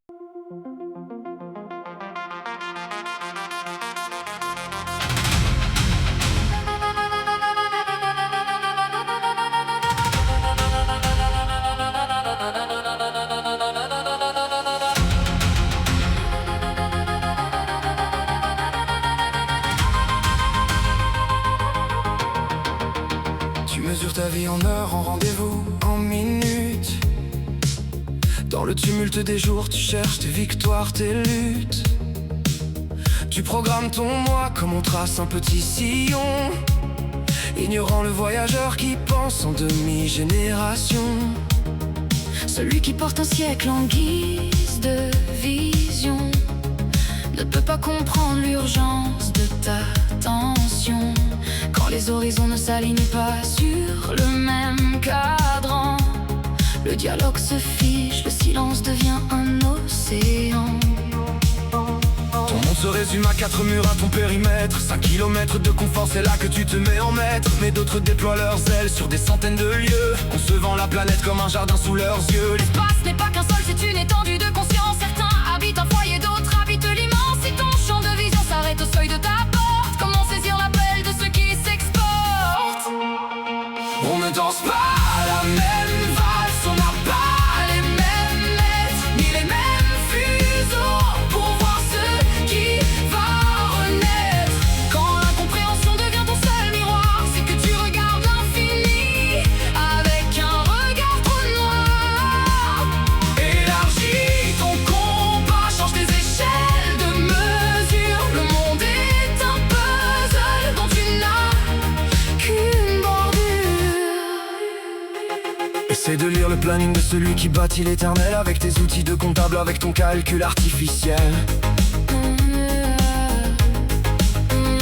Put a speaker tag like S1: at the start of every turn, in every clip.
S1: Tu mesures ta vie en heures, en rendez-vous, en minutes. Dans le tumulte des jours, tu cherches tes victoires, tes luttes. Tu programmes ton moi comme on trace un petit sillon, ignorant le voyageur qui pense en demi-génération.
S2: Celui qui porte un siècle en guise de vision ne peut pas comprendre l'urgence de ta tension. Quand les horizons ne s'alignent pas sur le même cadran, le dialogue se fiche, le silence devient un océan.
S1: Ton monde se résume à 4 murs, à ton périmètre. 5 kilomètres de confort, c'est là que tu te mets en maître. Mais d'autres déploient leurs ailes sur des centaines de lieux, concevant la planète comme un jardin sous leurs yeux.
S2: L'espace n'est pas qu'un sol, c'est une étendue de conscience. Certains habitent un foyer, d'autres habitent l'immense. Si ton champ de vision s'arrête au seuil de ta porte, comment saisir l'appel de ceux qui s'exportent?
S1: On ne danse pas à la même valse, on n'a pas les mêmes maîtres, ni les mêmes fuseaux pour voir ce qui va renaître.
S2: Quand l'incompréhension devient ton seul miroir, c'est que tu regardes l'infini avec un regard trop noir.
S1: Élargis ton compas, change tes échelles de mesure.
S2: Le monde est un puzzle dont tu n'as qu'une bordure.
S1: Essaie de lire le planning de celui qui bâtit l'éternel, avec tes outils de comptable, avec ton calcul artificiel.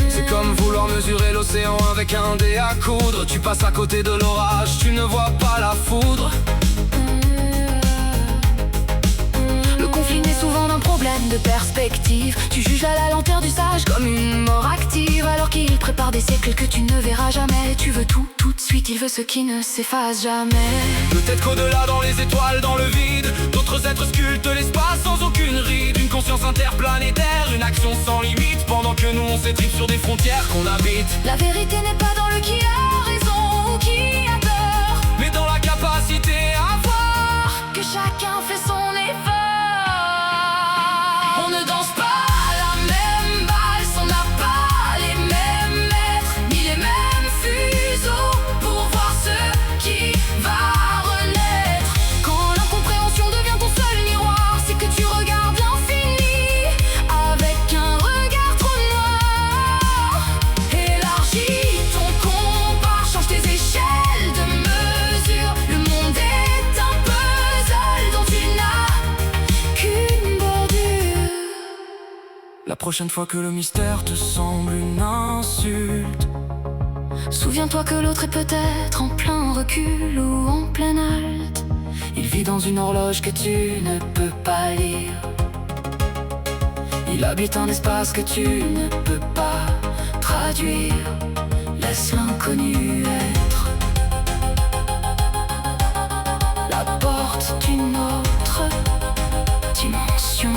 S1: C'est comme vouloir mesurer l'océan avec un dé à coudre. Tu passes à côté de l'orage, tu ne vois pas la foudre.
S2: Le conflit naît souvent d'un problème de perspective. Tu juges à la lenteur du sage comme une mort active, alors qu'il prépare des siècles que tu ne verras jamais. Tu veux tout, tout de suite, il veut ce qui ne s'efface jamais.
S1: Peut-être qu'au-delà, dans les étoiles, dans le vide, d'autres êtres sculptent l'espace sans aucune ride. Une conscience interplanétaire, une action sans limite, pendant que nous on s'étripe sur des frontières qu'on habite.
S2: La vérité n'est pas dans le qui a raison ou qui a tort,
S1: Mais dans la capacité à voir
S2: que chacun fait son effort. On ne danse pas à la même valse, on n'a pas les mêmes maîtres, ni les mêmes fuseaux pour voir ce qui va renaître. Quand l'incompréhension devient ton seul miroir, c'est que tu regardes l'infini avec un regard trop noir. Élargis ton compas, change tes échelles de mesure. Le monde est un puzzle dont tu n'as qu'une bordure.
S1: La prochaine fois que le mystère te semble une insulte,
S2: Souviens-toi que l'autre est peut-être en plein recul ou en pleine halte.
S1: il vit dans une horloge que tu ne peux pas lire.
S2: Il habite un espace que tu ne peux pas traduire. Laisse l'inconnu être la porte d'une autre dimension.